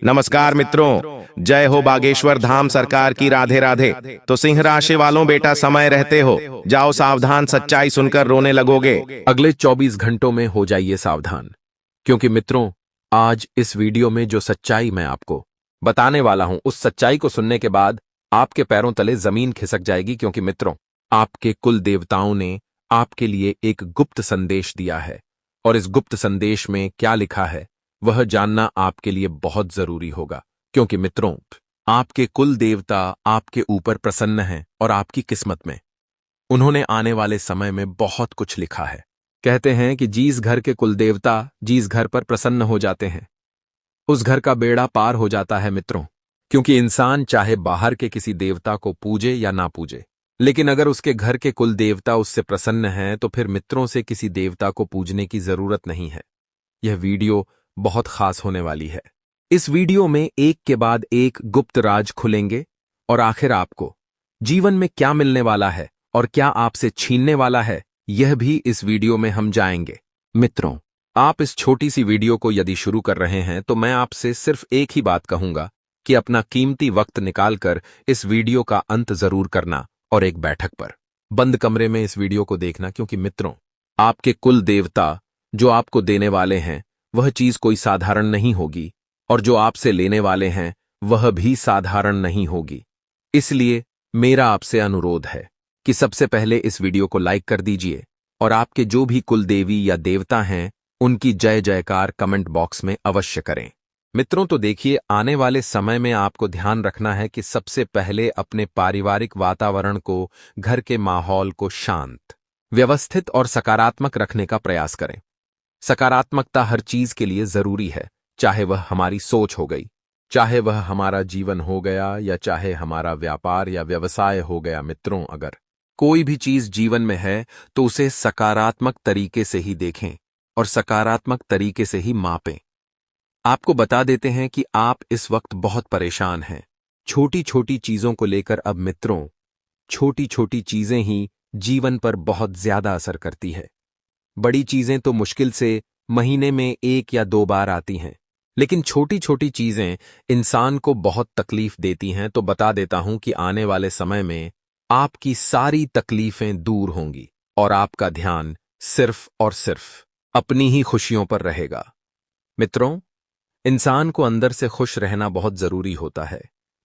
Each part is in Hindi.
नमस्कार मित्रों, जय हो बागेश्वर धाम सरकार की। राधे राधे। तो सिंह राशि वालों, बेटा समय रहते हो जाओ सावधान, सच्चाई सुनकर रोने लगोगे। अगले 24 घंटों में हो जाइए सावधान, क्योंकि मित्रों आज इस वीडियो में जो सच्चाई मैं आपको बताने वाला हूं, उस सच्चाई को सुनने के बाद आपके पैरों तले जमीन खिसक जाएगी। क्योंकि मित्रों, आपके कुल देवताओं ने आपके लिए एक गुप्त संदेश दिया है, और इस गुप्त संदेश में क्या लिखा है वह जानना आपके लिए बहुत जरूरी होगा। क्योंकि मित्रों, आपके कुल देवता आपके ऊपर प्रसन्न हैं और आपकी किस्मत में उन्होंने आने वाले समय में बहुत कुछ लिखा है। कहते हैं कि जिस घर के कुल देवता जिस घर पर प्रसन्न हो जाते हैं, उस घर का बेड़ा पार हो जाता है मित्रों। क्योंकि इंसान चाहे बाहर के किसी देवता को पूजे या ना पूजे, लेकिन अगर उसके घर के कुल देवता उससे प्रसन्न हैं तो फिर मित्रों से किसी देवता को पूजने की जरूरत नहीं है। यह वीडियो बहुत खास होने वाली है। इस वीडियो में एक के बाद एक गुप्त राज खुलेंगे, और आखिर आपको जीवन में क्या मिलने वाला है और क्या आपसे छीनने वाला है, यह भी इस वीडियो में हम जाएंगे। मित्रों, आप इस छोटी सी वीडियो को यदि शुरू कर रहे हैं तो मैं आपसे सिर्फ एक ही बात कहूंगा कि अपना कीमती वक्त निकालकर इस वीडियो का अंत जरूर करना, और एक बैठक पर बंद कमरे में इस वीडियो को देखना। क्योंकि मित्रों, आपके कुल देवता जो आपको देने वाले हैं वह चीज कोई साधारण नहीं होगी, और जो आपसे लेने वाले हैं वह भी साधारण नहीं होगी। इसलिए मेरा आपसे अनुरोध है कि सबसे पहले इस वीडियो को लाइक कर दीजिए, और आपके जो भी कुल देवी या देवता हैं उनकी जय जयकार कमेंट बॉक्स में अवश्य करें। मित्रों, तो देखिए, आने वाले समय में आपको ध्यान रखना है कि सबसे पहले अपने पारिवारिक वातावरण को, घर के माहौल को शांत, व्यवस्थित और सकारात्मक रखने का प्रयास करें। सकारात्मकता हर चीज के लिए जरूरी है, चाहे वह हमारी सोच हो गई, चाहे वह हमारा जीवन हो गया, या चाहे हमारा व्यापार या व्यवसाय हो गया। मित्रों, अगर कोई भी चीज जीवन में है तो उसे सकारात्मक तरीके से ही देखें और सकारात्मक तरीके से ही मापें। आपको बता देते हैं कि आप इस वक्त बहुत परेशान हैं छोटी छोटी चीजों को लेकर। अब मित्रों, छोटी छोटी चीजें ही जीवन पर बहुत ज्यादा असर करती है। बड़ी चीजें तो मुश्किल से महीने में 1 या 2 बार आती हैं, लेकिन छोटी छोटी चीजें इंसान को बहुत तकलीफ देती हैं। तो बता देता हूं कि आने वाले समय में आपकी सारी तकलीफें दूर होंगी, और आपका ध्यान सिर्फ और सिर्फ अपनी ही खुशियों पर रहेगा। मित्रों, इंसान को अंदर से खुश रहना बहुत जरूरी होता है,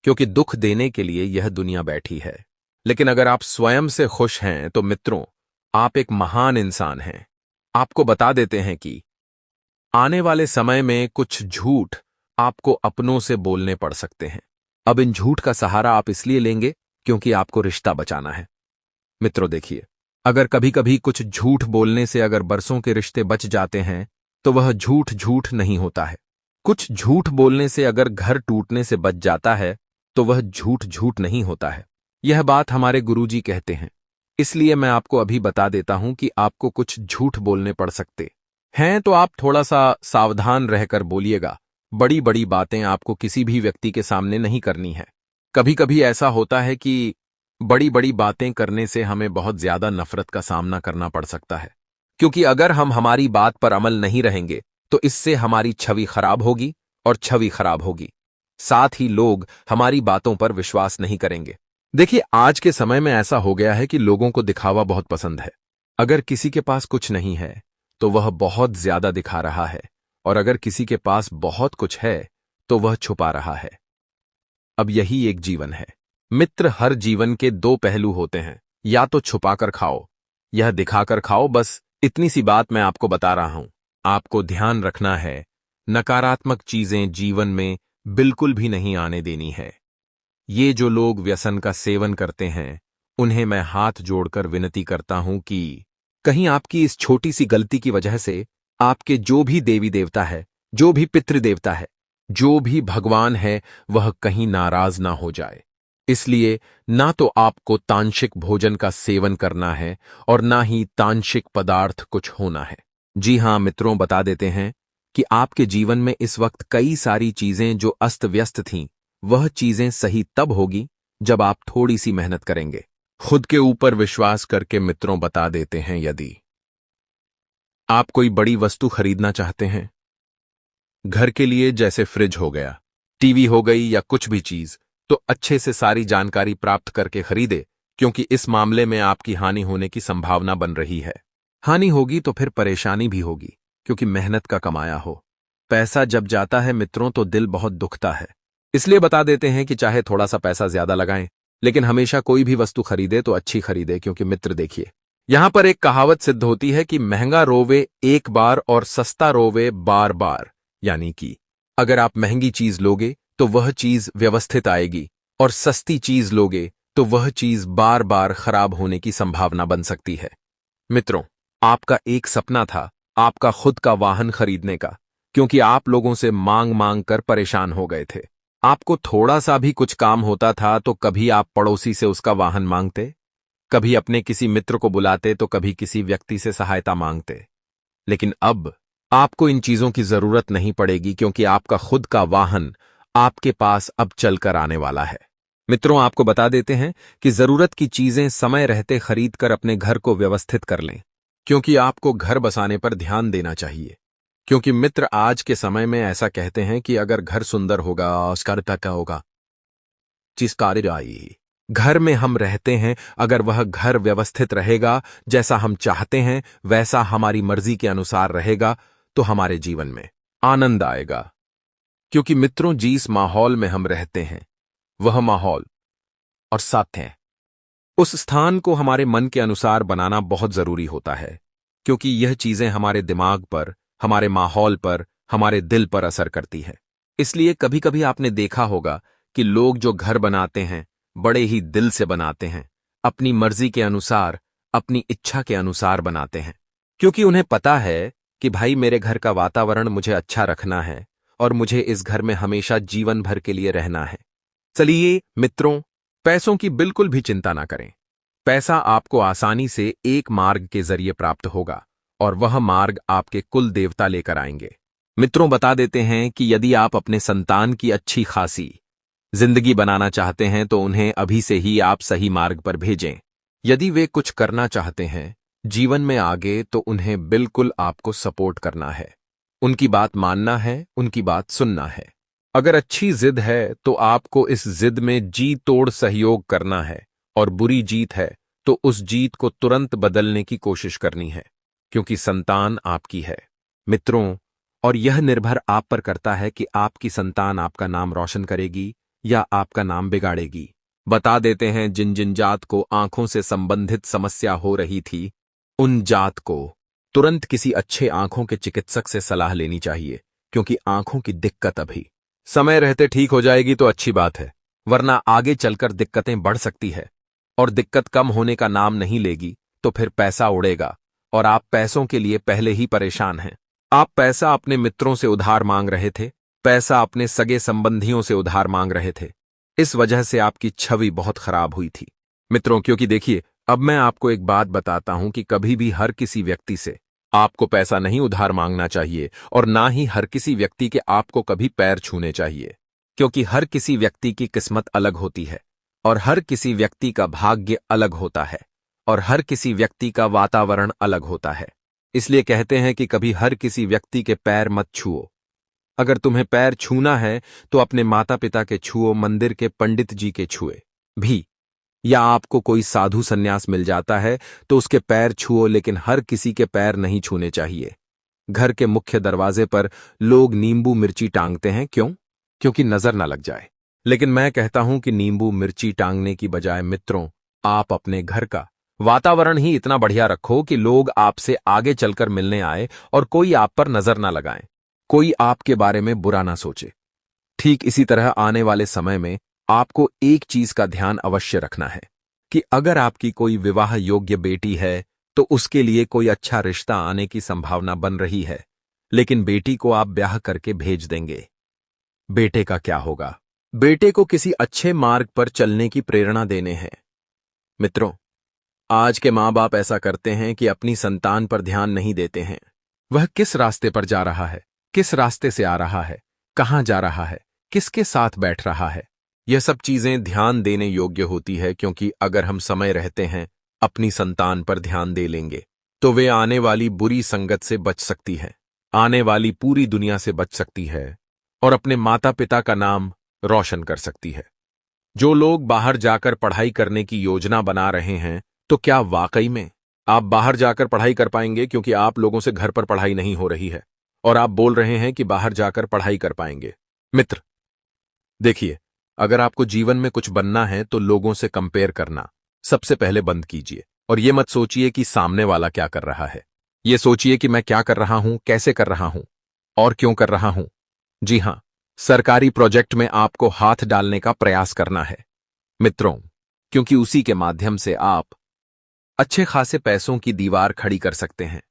क्योंकि दुख देने के लिए यह दुनिया बैठी है। लेकिन अगर आप स्वयं से खुश हैं तो मित्रों, आप एक महान इंसान हैं। आपको बता देते हैं कि आने वाले समय में कुछ झूठ आपको अपनों से बोलने पड़ सकते हैं। अब इन झूठ का सहारा आप इसलिए लेंगे क्योंकि आपको रिश्ता बचाना है। मित्रों देखिए, अगर कभी कभी कुछ झूठ बोलने से अगर बरसों के रिश्ते बच जाते हैं तो वह झूठ झूठ नहीं होता है। कुछ झूठ बोलने से अगर घर टूटने से बच जाता है तो वह झूठ झूठ नहीं होता है। यह बात हमारे गुरुजी कहते हैं। इसलिए मैं आपको अभी बता देता हूं कि आपको कुछ झूठ बोलने पड़ सकते हैं, तो आप थोड़ा सा सावधान रहकर बोलिएगा। बड़ी बड़ी बातें आपको किसी भी व्यक्ति के सामने नहीं करनी है। कभी कभी ऐसा होता है कि बड़ी बड़ी बातें करने से हमें बहुत ज्यादा नफरत का सामना करना पड़ सकता है, क्योंकि अगर हम हमारी बात पर अमल नहीं रहेंगे तो इससे हमारी छवि खराब होगी, और छवि खराब होगी साथ ही लोग हमारी बातों पर विश्वास नहीं करेंगे। देखिए, आज के समय में ऐसा हो गया है कि लोगों को दिखावा बहुत पसंद है। अगर किसी के पास कुछ नहीं है तो वह बहुत ज्यादा दिखा रहा है, और अगर किसी के पास बहुत कुछ है तो वह छुपा रहा है। अब यही एक जीवन है। मित्र, हर जीवन के 2 पहलू होते हैं, या तो छुपाकर खाओ या दिखाकर खाओ। बस इतनी सी बात मैं आपको बता रहा हूं। आपको ध्यान रखना है, नकारात्मक चीजें जीवन में बिल्कुल भी नहीं आने देनी है। ये जो लोग व्यसन का सेवन करते हैं, उन्हें मैं हाथ जोड़कर विनती करता हूं कि कहीं आपकी इस छोटी सी गलती की वजह से आपके जो भी देवी देवता है, जो भी पितृदेवता है, जो भी भगवान है, वह कहीं नाराज ना हो जाए। इसलिए ना तो आपको तांत्रिक भोजन का सेवन करना है और ना ही तांत्रिक पदार्थ कुछ होना है। जी हां मित्रों, बता देते हैं कि आपके जीवन में इस वक्त कई सारी चीजें जो अस्त व्यस्त थीं, वह चीजें सही तब होगी जब आप थोड़ी सी मेहनत करेंगे। खुद के ऊपर विश्वास करके मित्रों बता देते हैं, यदि आप कोई बड़ी वस्तु खरीदना चाहते हैं, घर के लिए, जैसे फ्रिज हो गया, टीवी हो गई या कुछ भी चीज, तो अच्छे से सारी जानकारी प्राप्त करके खरीदे, क्योंकि इस मामले में आपकी हानि होने की संभावना बन रही है। हानि होगी तो फिर परेशानी भी होगी, क्योंकि मेहनत का कमाया हो पैसा जब जाता है मित्रों तो दिल बहुत दुखता है। इसलिए बता देते हैं कि चाहे थोड़ा सा पैसा ज्यादा लगाएं, लेकिन हमेशा कोई भी वस्तु खरीदे तो अच्छी खरीदे, क्योंकि मित्र देखिए, यहां पर एक कहावत सिद्ध होती है कि महंगा रोवे एक बार और सस्ता रोवे बार बार। यानी कि अगर आप महंगी चीज लोगे तो वह चीज व्यवस्थित आएगी, और सस्ती चीज लोगे तो वह चीज बार बार खराब होने की संभावना बन सकती है। मित्रों, आपका एक सपना था आपका खुद का वाहन खरीदने का, क्योंकि आप लोगों से मांग मांग कर परेशान हो गए थे। आपको थोड़ा सा भी कुछ काम होता था तो कभी आप पड़ोसी से उसका वाहन मांगते, कभी अपने किसी मित्र को बुलाते, तो कभी किसी व्यक्ति से सहायता मांगते। लेकिन अब आपको इन चीजों की जरूरत नहीं पड़ेगी, क्योंकि आपका खुद का वाहन आपके पास अब चलकर आने वाला है। मित्रों, आपको बता देते हैं कि जरूरत की चीजें समय रहते खरीद कर अपने घर को व्यवस्थित कर लें, क्योंकि आपको घर बसाने पर ध्यान देना चाहिए। क्योंकि मित्र आज के समय में ऐसा कहते हैं कि अगर घर सुंदर होगा उसका क्या होगा, जिस कार्य आई घर में हम रहते हैं, अगर वह घर व्यवस्थित रहेगा, जैसा हम चाहते हैं वैसा हमारी मर्जी के अनुसार रहेगा, तो हमारे जीवन में आनंद आएगा। क्योंकि मित्रों, जिस माहौल में हम रहते हैं वह माहौल और साथ हैं उस स्थान को हमारे मन के अनुसार बनाना बहुत जरूरी होता है, क्योंकि यह चीजें हमारे दिमाग पर, हमारे माहौल पर, हमारे दिल पर असर करती है। इसलिए कभी कभी आपने देखा होगा कि लोग जो घर बनाते हैं बड़े ही दिल से बनाते हैं, अपनी मर्जी के अनुसार, अपनी इच्छा के अनुसार बनाते हैं, क्योंकि उन्हें पता है कि भाई मेरे घर का वातावरण मुझे अच्छा रखना है और मुझे इस घर में हमेशा जीवन भर के लिए रहना है। चलिए मित्रों, पैसों की बिल्कुल भी चिंता ना करें। पैसा आपको आसानी से एक मार्ग के जरिए प्राप्त होगा, और वह मार्ग आपके कुल देवता लेकर आएंगे। मित्रों, बता देते हैं कि यदि आप अपने संतान की अच्छी खासी जिंदगी बनाना चाहते हैं तो उन्हें अभी से ही आप सही मार्ग पर भेजें। यदि वे कुछ करना चाहते हैं जीवन में आगे, तो उन्हें बिल्कुल आपको सपोर्ट करना है, उनकी बात मानना है, उनकी बात सुनना है। अगर अच्छी जिद है तो आपको इस जिद में जी तोड़ सहयोग करना है, और बुरी जीत है तो उस जीत को तुरंत बदलने की कोशिश करनी है, क्योंकि संतान आपकी है मित्रों, और यह निर्भर आप पर करता है कि आपकी संतान आपका नाम रोशन करेगी या आपका नाम बिगाड़ेगी। बता देते हैं, जिन जिन जात को आंखों से संबंधित समस्या हो रही थी, उन जात को तुरंत किसी अच्छे आंखों के चिकित्सक से सलाह लेनी चाहिए, क्योंकि आंखों की दिक्कत अभी समय रहते ठीक हो जाएगी तो अच्छी बात है, वरना आगे चलकर दिक्कतें बढ़ सकती है, और दिक्कत कम होने का नाम नहीं लेगी तो फिर पैसा उड़ेगा, और आप पैसों के लिए पहले ही परेशान हैं। आप पैसा अपने मित्रों से उधार मांग रहे थे, पैसा अपने सगे संबंधियों से उधार मांग रहे थे। इस वजह से आपकी छवि बहुत खराब हुई थी मित्रों। क्योंकि देखिए, अब मैं आपको एक बात बताता हूं कि कभी भी हर किसी व्यक्ति से आपको पैसा नहीं उधार मांगना चाहिए, और ना ही हर किसी व्यक्ति के आपको कभी पैर छूने चाहिए, क्योंकि हर किसी व्यक्ति की किस्मत अलग होती है, और हर किसी व्यक्ति का भाग्य अलग होता है, और हर किसी व्यक्ति का वातावरण अलग होता है। इसलिए कहते हैं कि कभी हर किसी व्यक्ति के पैर मत छुओ। अगर तुम्हें पैर छूना है तो अपने माता पिता के छुओ, मंदिर के पंडित जी के छुए भी, या आपको कोई साधु सन्यास मिल जाता है तो उसके पैर छुओ, लेकिन हर किसी के पैर नहीं छूने चाहिए। घर के मुख्य दरवाजे पर लोग नींबू मिर्ची टांगते हैं, क्यों? क्योंकि नजर ना लग जाए। लेकिन मैं कहता हूं कि नींबू मिर्ची टांगने की बजाय मित्रों, आप अपने घर का वातावरण ही इतना बढ़िया रखो कि लोग आपसे आगे चलकर मिलने आए और कोई आप पर नजर ना लगाएं, कोई आपके बारे में बुरा ना सोचे। ठीक इसी तरह आने वाले समय में आपको एक चीज का ध्यान अवश्य रखना है कि अगर आपकी कोई विवाह योग्य बेटी है तो उसके लिए कोई अच्छा रिश्ता आने की संभावना बन रही है, लेकिन बेटी को आप ब्याह करके भेज देंगे। बेटे का क्या होगा? बेटे को किसी अच्छे मार्ग पर चलने की प्रेरणा देने हैं। मित्रों, आज के माँ बाप ऐसा करते हैं कि अपनी संतान पर ध्यान नहीं देते हैं। वह किस रास्ते पर जा रहा है, किस रास्ते से आ रहा है, कहां जा रहा है, किसके साथ बैठ रहा है, यह सब चीजें ध्यान देने योग्य होती है, क्योंकि अगर हम समय रहते हैं अपनी संतान पर ध्यान दे लेंगे तो वे आने वाली बुरी संगत से बच सकती है, आने वाली पूरी दुनिया से बच सकती है, और अपने माता पिता का नाम रोशन कर सकती है। जो लोग बाहर जाकर पढ़ाई करने की योजना बना रहे हैं, तो क्या वाकई में आप बाहर जाकर पढ़ाई कर पाएंगे? क्योंकि आप लोगों से घर पर पढ़ाई नहीं हो रही है और आप बोल रहे हैं कि बाहर जाकर पढ़ाई कर पाएंगे। मित्र, देखिए, अगर आपको जीवन में कुछ बनना है तो लोगों से कंपेयर करना सबसे पहले बंद कीजिए। और यह मत सोचिए कि सामने वाला क्या कर रहा है। यह सोचिए कि मैं क्या कर रहा हूं, कैसे कर रहा हूं और क्यों कर रहा हूं। जी हां, सरकारी प्रोजेक्ट में आपको हाथ डालने का प्रयास करना है मित्रों, क्योंकि उसी के माध्यम से आप अच्छे खासे पैसों की दीवार खड़ी कर सकते हैं।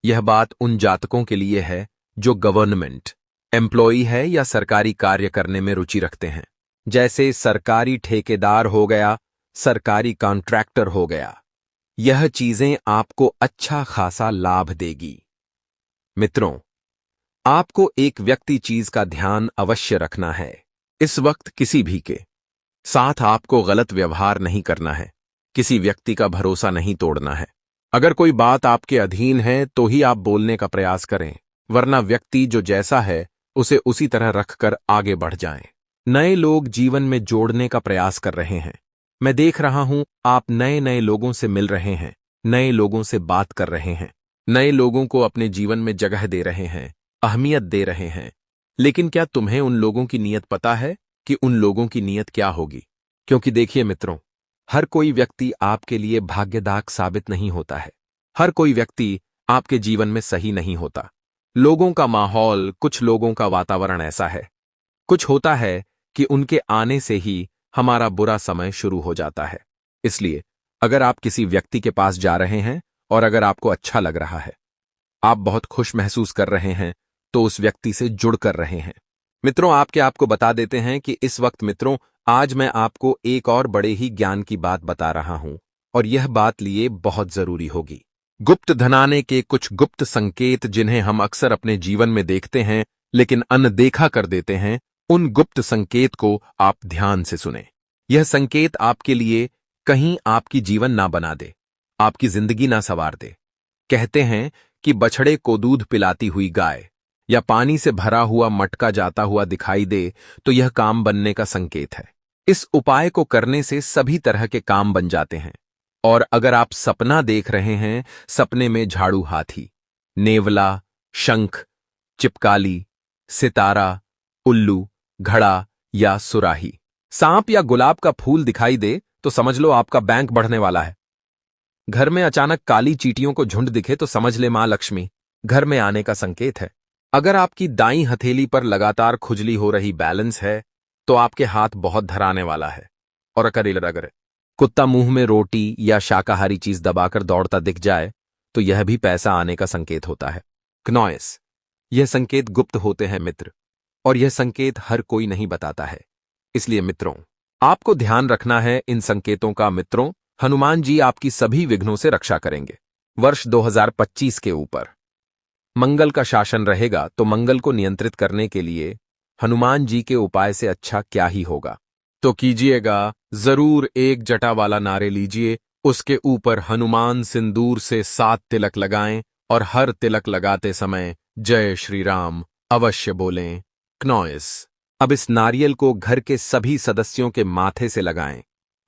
यह बात उन जातकों के लिए है जो गवर्नमेंट एम्प्लॉई है या सरकारी कार्य करने में रुचि रखते हैं, जैसे सरकारी ठेकेदार हो गया, सरकारी कॉन्ट्रैक्टर हो गया। यह चीजें आपको अच्छा खासा लाभ देगी। मित्रों, आपको एक व्यक्ति चीज का ध्यान अवश्य रखना है। इस वक्त किसी भी के साथ आपको गलत व्यवहार नहीं करना है, किसी व्यक्ति का भरोसा नहीं तोड़ना है। अगर कोई बात आपके अधीन है तो ही आप बोलने का प्रयास करें, वरना व्यक्ति जो जैसा है उसे उसी तरह रखकर आगे बढ़ जाएं। नए लोग जीवन में जोड़ने का प्रयास कर रहे हैं। मैं देख रहा हूं आप नए नए लोगों से मिल रहे हैं, नए लोगों से बात कर रहे हैं, नए लोगों को अपने जीवन में जगह दे रहे हैं, अहमियत दे रहे हैं। लेकिन क्या तुम्हें उन लोगों की नीयत पता है कि उन लोगों की नीयत क्या होगी? क्योंकि देखिए मित्रों, हर कोई व्यक्ति आपके लिए भाग्यदायक साबित नहीं होता है। हर कोई व्यक्ति आपके जीवन में सही नहीं होता। लोगों का माहौल, कुछ लोगों का वातावरण ऐसा है। कुछ होता है कि उनके आने से ही हमारा बुरा समय शुरू हो जाता है। इसलिए अगर आप किसी व्यक्ति के पास जा रहे हैं और अगर आपको अच्छा लग रहा है, आप बहुत खुश महसूस कर रहे हैं, तो उस व्यक्ति से जुड़ कर रहे हैं। मित्रों, आपको बता देते हैं कि इस वक्त मित्रों, आज मैं आपको एक और बड़े ही ज्ञान की बात बता रहा हूं और यह बात लिए बहुत जरूरी होगी। गुप्त धन आने के कुछ गुप्त संकेत जिन्हें हम अक्सर अपने जीवन में देखते हैं लेकिन अनदेखा कर देते हैं, उन गुप्त संकेत को आप ध्यान से सुने। यह संकेत आपके लिए कहीं आपकी जीवन ना बना दे, आपकी जिंदगी ना संवार दे। कहते हैं कि बछड़े को दूध पिलाती हुई गाय या पानी से भरा हुआ मटका जाता हुआ दिखाई दे तो यह काम बनने का संकेत है। इस उपाय को करने से सभी तरह के काम बन जाते हैं। और अगर आप सपना देख रहे हैं, सपने में झाड़ू हाथी, नेवला, शंख, चिपकाली, सितारा, उल्लू, घड़ा या सुराही, सांप या गुलाब का फूल दिखाई दे तो समझ लो आपका बैंक बढ़ने वाला है। घर में अचानक काली चींटियों को झुंड दिखे तो समझ ले मां लक्ष्मी घर में आने का संकेत है। अगर आपकी दाईं हथेली पर लगातार खुजली हो रही बैलेंस है तो आपके हाथ बहुत धराने वाला है। और अगर कुत्ता मुंह में रोटी या शाकाहारी चीज दबाकर दौड़ता दिख जाए तो यह भी पैसा आने का संकेत होता है। क्नॉयस, यह संकेत गुप्त होते हैं मित्र, और यह संकेत हर कोई नहीं बताता है। इसलिए मित्रों, आपको ध्यान रखना है इन संकेतों का। मित्रों, हनुमान जी आपकी सभी विघ्नों से रक्षा करेंगे। वर्ष 2025 के ऊपर मंगल का शासन रहेगा, तो मंगल को नियंत्रित करने के लिए हनुमान जी के उपाय से अच्छा क्या ही होगा। तो कीजिएगा जरूर, एक जटा वाला नारे लीजिए, उसके ऊपर हनुमान सिंदूर से 7 तिलक लगाएं और हर तिलक लगाते समय जय श्री राम अवश्य बोलें। क्नॉयस, अब इस नारियल को घर के सभी सदस्यों के माथे से लगाएं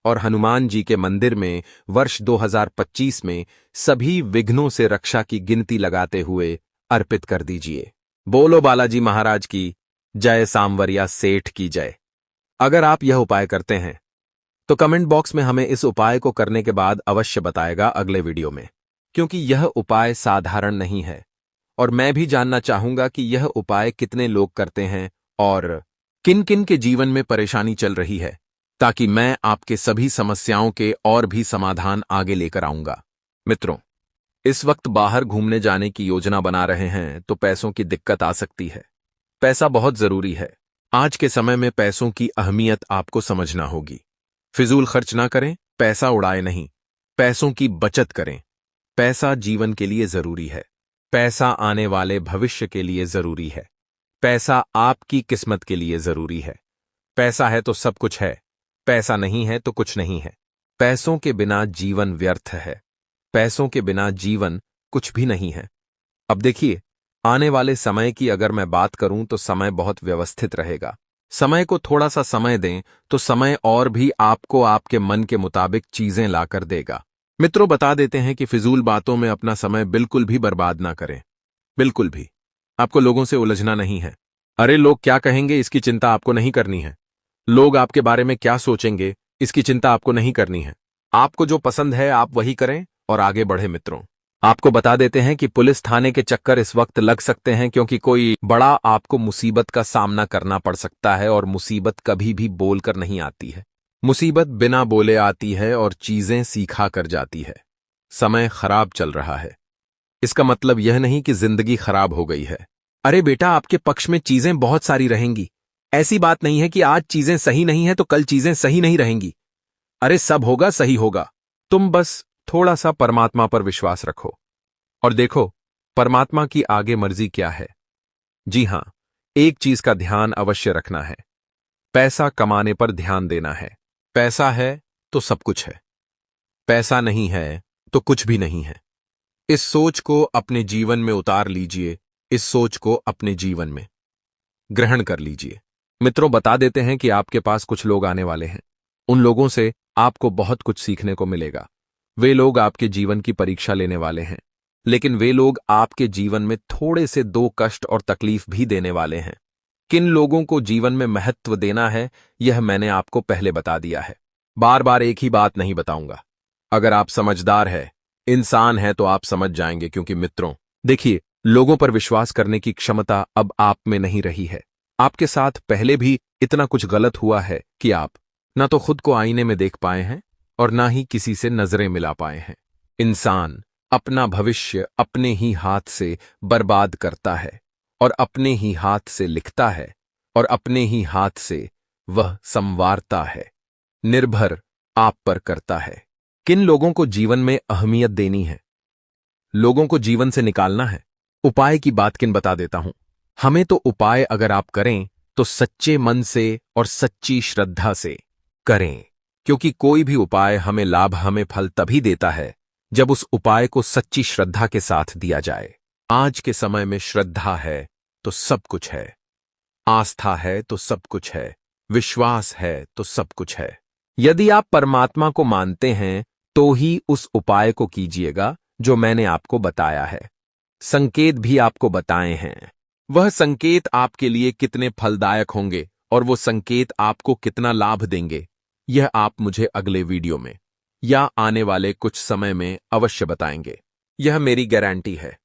और हनुमान जी के मंदिर में वर्ष 2025 में सभी विघ्नों से रक्षा की गिनती लगाते हुए अर्पित कर दीजिए। बोलो बालाजी महाराज की जय, सांवरिया सेठ की जय। अगर आप यह उपाय करते हैं तो कमेंट बॉक्स में हमें इस उपाय को करने के बाद अवश्य बताएगा अगले वीडियो में, क्योंकि यह उपाय साधारण नहीं है और मैं भी जानना चाहूंगा कि यह उपाय कितने लोग करते हैं और किन किन के जीवन में परेशानी चल रही है, ताकि मैं आपके सभी समस्याओं के और भी समाधान आगे लेकर आऊंगा। मित्रों, इस वक्त बाहर घूमने जाने की योजना बना रहे हैं तो पैसों की दिक्कत आ सकती है। पैसा बहुत जरूरी है। आज के समय में पैसों की अहमियत आपको समझना होगी। फिजूल खर्च ना करें, पैसा उड़ाए नहीं, पैसों की बचत करें। पैसा जीवन के लिए जरूरी है। पैसा आने वाले भविष्य के लिए जरूरी है। पैसा आपकी किस्मत के लिए जरूरी है। पैसा है तो सब कुछ है, पैसा नहीं है तो कुछ नहीं है। पैसों के बिना जीवन व्यर्थ है। पैसों के बिना जीवन कुछ भी नहीं है। अब देखिए, आने वाले समय की अगर मैं बात करूं तो समय बहुत व्यवस्थित रहेगा। समय को थोड़ा सा समय दें तो समय और भी आपको आपके मन के मुताबिक चीजें लाकर देगा। मित्रों, बता देते हैं कि फिजूल बातों में अपना समय बिल्कुल भी बर्बाद ना करें। बिल्कुल भी। आपको लोगों से उलझना नहीं है। अरे लोग क्या कहेंगे इसकी चिंता आपको नहीं करनी है। लोग आपके बारे में क्या सोचेंगे इसकी चिंता आपको नहीं करनी है। आपको जो पसंद है आप वही करें और आगे बढ़े। मित्रों, आपको बता देते हैं कि पुलिस थाने के चक्कर इस वक्त लग सकते हैं क्योंकि कोई बड़ा आपको मुसीबत का सामना करना पड़ सकता है और मुसीबत कभी भी बोलकर नहीं आती है। मुसीबत बिना बोले आती है और चीजें सीखा कर जाती है। समय खराब चल रहा है, इसका मतलब यह नहीं कि जिंदगी खराब हो गई है। अरे बेटा, आपके पक्ष में चीजें बहुत सारी रहेंगी। ऐसी बात नहीं है कि आज चीजें सही नहीं है तो कल चीजें सही नहीं रहेंगी। अरे सब होगा, सही होगा। तुम बस थोड़ा सा परमात्मा पर विश्वास रखो और देखो परमात्मा की आगे मर्जी क्या है। जी हां, एक चीज का ध्यान अवश्य रखना है, पैसा कमाने पर ध्यान देना है। पैसा है तो सब कुछ है, पैसा नहीं है तो कुछ भी नहीं है। इस सोच को अपने जीवन में उतार लीजिए, इस सोच को अपने जीवन में ग्रहण कर लीजिए। मित्रों, बता देते हैं कि आपके पास कुछ लोग आने वाले हैं। उन लोगों से आपको बहुत कुछ सीखने को मिलेगा। वे लोग आपके जीवन की परीक्षा लेने वाले हैं, लेकिन वे लोग आपके जीवन में थोड़े से दो कष्ट और तकलीफ भी देने वाले हैं। किन लोगों को जीवन में महत्व देना है यह मैंने आपको पहले बता दिया है। बार बार एक ही बात नहीं बताऊंगा। अगर आप समझदार है, इंसान है तो आप समझ जाएंगे। क्योंकि मित्रों देखिए, लोगों पर विश्वास करने की क्षमता अब आप में नहीं रही है। आपके साथ पहले भी इतना कुछ गलत हुआ है कि आप ना तो खुद को आईने में देख पाए हैं और ना ही किसी से नजरें मिला पाए हैं। इंसान अपना भविष्य अपने ही हाथ से बर्बाद करता है और अपने ही हाथ से लिखता है और अपने ही हाथ से वह संवारता है। निर्भर आप पर करता है किन लोगों को जीवन में अहमियत देनी है, लोगों को जीवन से निकालना है। उपाय की बात किन बता देता हूं। हमें तो उपाय अगर आप करें तो सच्चे मन से और सच्ची श्रद्धा से करें, क्योंकि कोई भी उपाय हमें लाभ, हमें फल तभी देता है जब उस उपाय को सच्ची श्रद्धा के साथ दिया जाए। आज के समय में श्रद्धा है तो सब कुछ है, आस्था है तो सब कुछ है, विश्वास है तो सब कुछ है। यदि आप परमात्मा को मानते हैं तो ही उस उपाय को कीजिएगा जो मैंने आपको बताया है। संकेत भी आपको बताए हैं। वह संकेत आपके लिए कितने फलदायक होंगे और वो संकेत आपको कितना लाभ देंगे, यह आप मुझे अगले वीडियो में या आने वाले कुछ समय में अवश्य बताएंगे। यह मेरी गारंटी है।